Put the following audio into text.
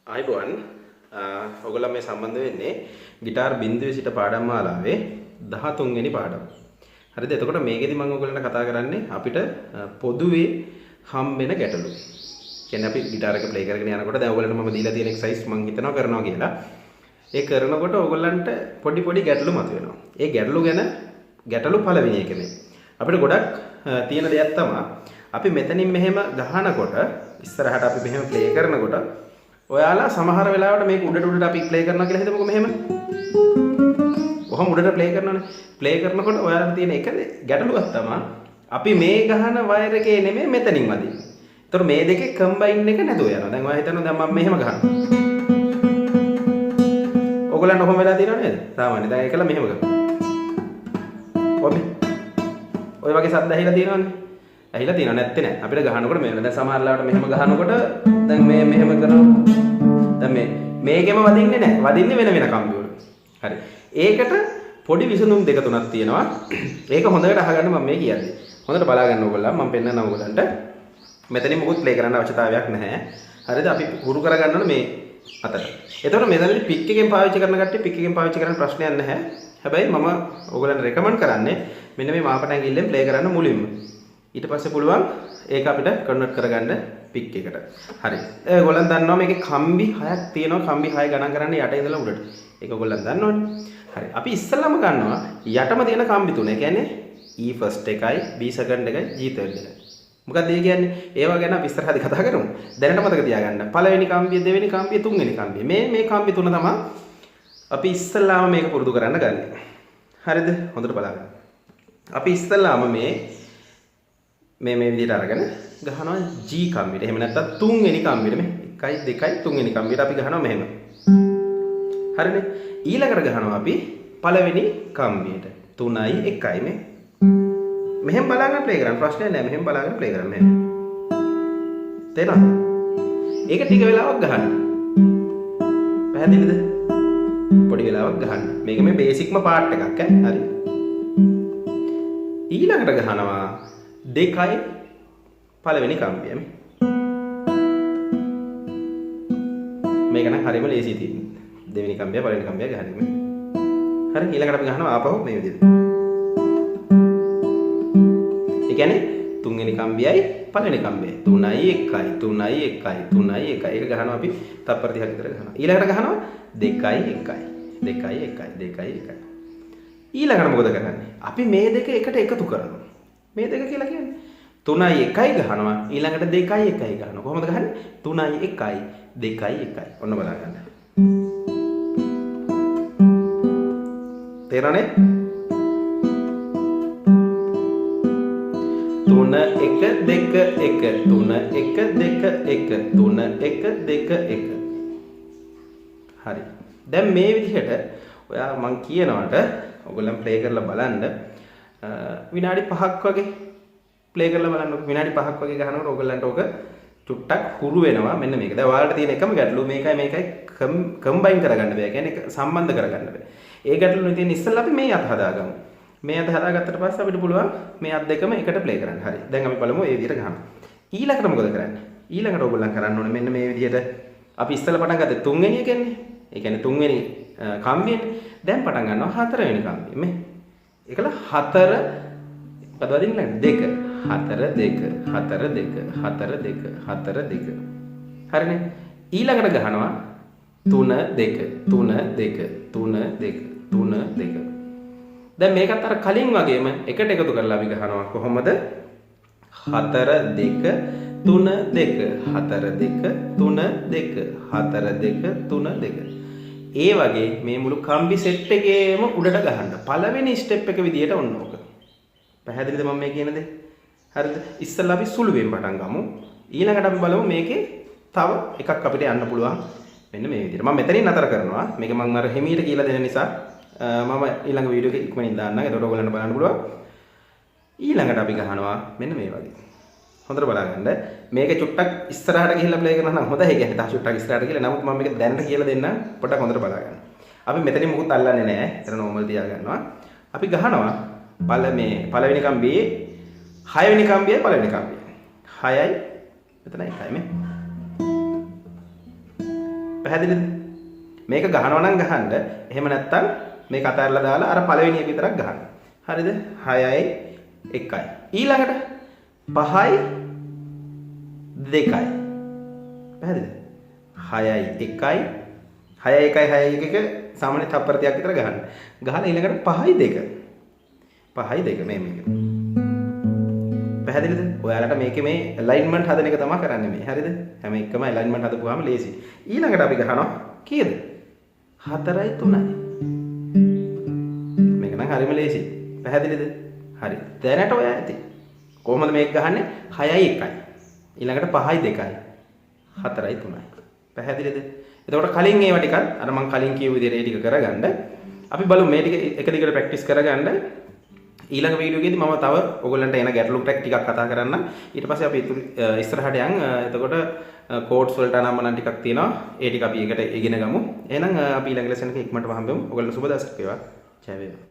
ආයිබෝන් ඔයගොල්ලෝ මේ සම්බන්ධ වෙන්නේ গিitar බින්දුවේ සිට පාඩම් මාලාවේ 13 වෙනි පාඩම. හරිද? එතකොට මේකෙදි මම ඔයගොල්ලන්ට කතා කරන්නේ අපිට පොදුවේ හම්බෙන ගැටලු. කියන්නේ අපි গিitar එක ප්ලේ කරගෙන යනකොට දැන් ඔයගොල්ලන්ට මම දීලා තියෙන එක්සර්සයිස් මම හිතනවා කරනවා කියලා. ඒ කරනකොට ඔයගොල්ලන්ට පොඩි ගැටලු මතුවෙනවා. ඒ ගැටලු පළවෙනි එක මේ. අපිට ගොඩක් තියෙන දෙයක් තමයි අපි මෙතනින් මෙහෙම ගහනකොට ඉස්සරහට අපි මෙහෙම ප්ලේ කරනකොට ඔයාලා සමහර වෙලාවට මේක උඩට අපි ප්ලේ කරනවා කියලා හිතමුකෝ මෙහෙම. කොහොම උඩට ප්ලේ කරනවනේ. ප්ලේ කරනකොට ඔයාලට තියෙන එක ගැටලුවක් තමයි අපි මේ ගහන වයර් එකේ නෙමෙයි මෙතනින් වදින්නේ. ඒතකොට මේ දෙකේ කම්බයින් එක නැතුව යනවා. දැන් ඔයා හිතනවා දැන් මම මෙහෙම ගහනවා. ඔයගොල්ලන්ට කොහොම වෙලා තියෙනව නේද? සාමාන්‍ය දැන් ඒකලා මෙහෙම කරනවා. ඔය වගේ සද්ද ඇහිලා තියෙනවනේ. ඇහිලා තියෙනව නැත්තේ නෑ. අපිට ගහනකොට මෙහෙම දැන් සමහර ලාවට මෙහෙම ගහනකොට දැන් මේ මෙහෙම කරනවා. දැන් මේකෙම වදින්නේ නෑ. වදින්නේ වෙන කම්බි වල. හරි. ඒකට පොඩි විසඳුම් දෙක තුනක් තියෙනවා. ඒක හොඳට අහගන්න මම මේ කියන්නේ. හොඳට බලා ගන්න ඕගොල්ලෝ. මම පෙන්නනවා ඕගොල්ලන්ට. මෙතනින් මොකුත් ප්ලේ කරන්න අවශ්‍යතාවයක් නැහැ. හරිද? අපි හුරු කරගන්න ඕනේ මේ අතට. එතකොට මෙතනදී පික් එකෙන් පාවිච්චි කරන කට්ටිය පික් එකෙන් පාවිච්චි කරන්න ප්‍රශ්නයක් නැහැ. හැබැයි මම ඕගොල්ලන්ට රෙකමන්ඩ් කරන්නේ මෙන්න මේ මාපට ඇඟිල්ලෙන් ප්ලේ කරන්න මුලින්ම. ඊට පස්සේ පුළුවන් ඒක අපිට කන්වර්ට් කරගන්න පික් එකට. හරි. ඔයගොල්ලන් දන්නවා මේකේ කම්බි 6ක් තියෙනවා. කම්බි 6 ගණන් කරන්න යට ඉඳලා උඩට. ඒක ඔයගොල්ලන් දන්නවනේ. හරි. අපි ඉස්සෙල්ලාම ගන්නවා යටම තියෙන කම්බි තුන. ඒ කියන්නේ E first එකයි, B second එකයි, G third එකයි. මොකක්ද ඒ කියන්නේ? ඒවා ගැන අපි ඉස්සරහදී කතා කරමු. දැනට මතක තියාගන්න. පළවෙනි කම්බිය, දෙවෙනි කම්බිය, තුන්වෙනි කම්බිය. මේ කම්බි තුන තමයි අපි ඉස්සෙල්ලාම මේක පුරුදු කරන්න ගන්නේ. හරිද? හොඳට බලන්න. අපි ඉස්සෙල්ලාම මේ විදිහට අරගෙන ගහනවා G කම්බියට. එහෙම නැත්නම් තුන්වෙනි කම්බියට මේ 1 2 තුන්වෙනි කම්බියට අපි ගහනවා මෙහෙම. හරිනේ? ඊළඟට ගහනවා අපි පළවෙනි කම්බියට 3යි 1යි මේ. මෙහෙම බලාගෙන ප්ලේ කරන්න ප්‍රශ්නයක් නැහැ. මෙහෙම බලාගෙන ප්ලේ කරන්න මෙහෙම. තේරෙනවද? ඒක ටික වෙලාවක් ගහන්න. පැහැදිලිද? පොඩි වෙලාවක් ගහන්න. මේක මේ බේසික්ම පාර්ට් එකක් ඈ. හරි. ඊළඟට ගහනවා 2යි පළවෙනි කම්බිය මේ. මේක නම් හරියම ලේසි තියෙන්නේ. දෙවෙනි කම්බිය පළවෙනි කම්බිය ගහන්නේ මේ. හරි. ඊළඟට අපි ගහනවා ආපහු මේ විදිහට. ඒ කියන්නේ තුන්වෙනි කම්බියයි පළවෙනි කම්බියයි 3යි 1යි 3යි 1යි 3යි 1යි. ඒක ගහනවා අපි තප්පර 30ක් විතර ගහනවා. ඊළඟට ගහනවා 2යි 1යි 2යි 1යි 2යි 1යි. ඊළඟට මොකද කරන්නේ? අපි මේ දෙක එකට එකතු කරනවා. මේ දෙක කියලා කියන්නේ 3යි 1යි ගහනවා. ඊළඟට 2යි 1යි ගහනවා. කොහොමද ගහන්නේ? 3යි 1යි 2යි 1යි. ඔන්න බලා ගන්න. තේරෙන්නේ? 3 1 2 1 3 1 2 1 3 1 2 1. හරි. දැන් මේ විදිහට ඔයා මං කියනවට ඔයගොල්ලන් ප්ලේ කරලා බලන්න විනාඩි 5ක් වගේ ප්ලේ කරලා බලන්න. විනාඩි 5ක් වගේ ගහනකොට ඔයගොල්ලන්ට ඕක චුට්ටක් හුරු වෙනවා. මෙන්න මේක. දැන් ඔයාලට තියෙන එකම ගැටලුව මේකයි කම්බයින් කරගන්න බෑ. කියන්නේ සම්බන්ධ කරගන්න බෑ. ඒ ගැටලුව තියෙන ඉස්සෙල්ලා අපි මේ අත හදාගමු. මේ අත හදාගත්තට පස්සේ අපිට පුළුවන් මේ අත් දෙකම එකට ප්ලේ කරන්න. හරි. දැන් අපි බලමු මේ විදිහට ගහන්න. ඊළඟට මොකද කරන්නේ? ඊළඟට ඔයගොල්ලන් කරන්න ඕනේ මෙන්න මේ විදිහට අපි ඉස්සෙල්ලා පටන් ගත්තේ තුන්වෙනි එකනේ. ඒ කියන්නේ තුන්වෙනි කම්බියෙන් දැන් පටන් ගන්නවා හතරවෙනි කම්බිය. මේ ඒකල 4 මොකද වදින්නේ? 2 4 2 4 2 4 2 4 2. හරිනේ. ඊළඟට ගහනවා 3 2 3 2 3 2 3 2. දැන් මේකත් අර කලින් වගේම එකට එකතු කරලා අපි ගහනවා කොහොමද? 4 2 3 2 4 2 3 2 4 2 3 2. ඒ වගේ මේ මුළු කම්බි සෙට් එකේම උඩට ගහන්න. පළවෙනි ස්ටෙප් එක විදියට ඔන්න ඕක. පැහැදිලිද මම මේ කියන දේ? හරිද? ඉස්සෙල්ලා අපි සුළුවෙන් පටන් ගමු. ඊළඟට අපි බලමු මේකේ තව එකක් අපිට යන්න පුළුවන්. මෙන්න මේ විදියට. මම මෙතනින් නතර කරනවා. මේක මම අර හිමීට කියලා දෙන නිසා මම ඊළඟ වීඩියෝ එක ඉක්මනින් දාන්නම්. එතකොට ඔයගොල්ලන්ට බලන්න පුළුවන්. ඊළඟට අපි ගහනවා මෙන්න මේ වගේ. හොඳට බලන්න. මේක චුට්ටක් ඉස්සරහට ගිහිල්ලා ප්ලේ කරනවා නම් හොඳයි. ඒ කියන්නේ තා චුට්ටක් ඉස්සරහට ගිහලා. නමුත් මම මේක දැනට කියලා දෙන්නම්. පොඩ්ඩක් හොඳට බලන්න. අපි මෙතනින් මොකුත් අල්ලන්නේ නැහැ. එතන නෝමල් තියා ගන්නවා. අපි ගහනවා පළවෙනි කම්බියේ 6වෙනි කම්බියයි පළවෙනි කම්බියයි. 6යි මෙතන 1යි මේ. පැහැදිලිද? මේක ගහනවා නම් ගහන්න. එහෙම නැත්නම් මේක අතහැරලා දාලා අර පළවෙනි එක විතරක් ගහන්න. හරිද? 6යි 1යි. ඊළඟට 5යි 2යි. පැහැදිලිද? 6යි 1යි 6යි 1යි 6යි 1 සාමාන්‍ය තප්පරයක් විතර ගහන්න. ගහලා ඊළඟට 5යි 2. 5යි 2 මේක. පැහැදිලිද? ඔයාලට මේකේ මේ alignment හදන එක තමයි කරන්නේ මේ. හරිද? හැම එකම alignment හදපුවාම ලේසි. ඊළඟට අපි ගහනවා කීයද? 4යි 3යි. මේක නම් හරිම ලේසි. පැහැදිලිද? හරි. දැනට ඔයා ඇති. කොහොමද මේක ගහන්නේ? 6යි 1යි. ඊළඟට 5යි 2යි. 4යි 3යි. පැහැදිලිද? එතකොට කලින් ඒවා ටිකක් අර මම කලින් කියපු විදිහට ඒ ටික කරගන්න. අපි බලමු මේ ටික එක දිගට ප්‍රැක්ටිස් කරගන්න. ඊළඟ වීඩියෝ එකේදී මම තව ඔයගොල්ලන්ට එන ගැටලු ටිකක් කතා කරන්න. ඊට පස්සේ අපි ඉස්සරහට යන්. එතකොට කෝඩ්ස් වලට අනම්මනම් ටිකක් තියෙනවා. ඒ ටික අපි එකට ඉගෙන ගමු. එහෙනම් අපි ඊළඟ ලෙසන් එකේ ඉක්මනටම හම්බෙමු. ඔයගොල්ලෝ සුබ දවසක් වේවා. ජය වේවා.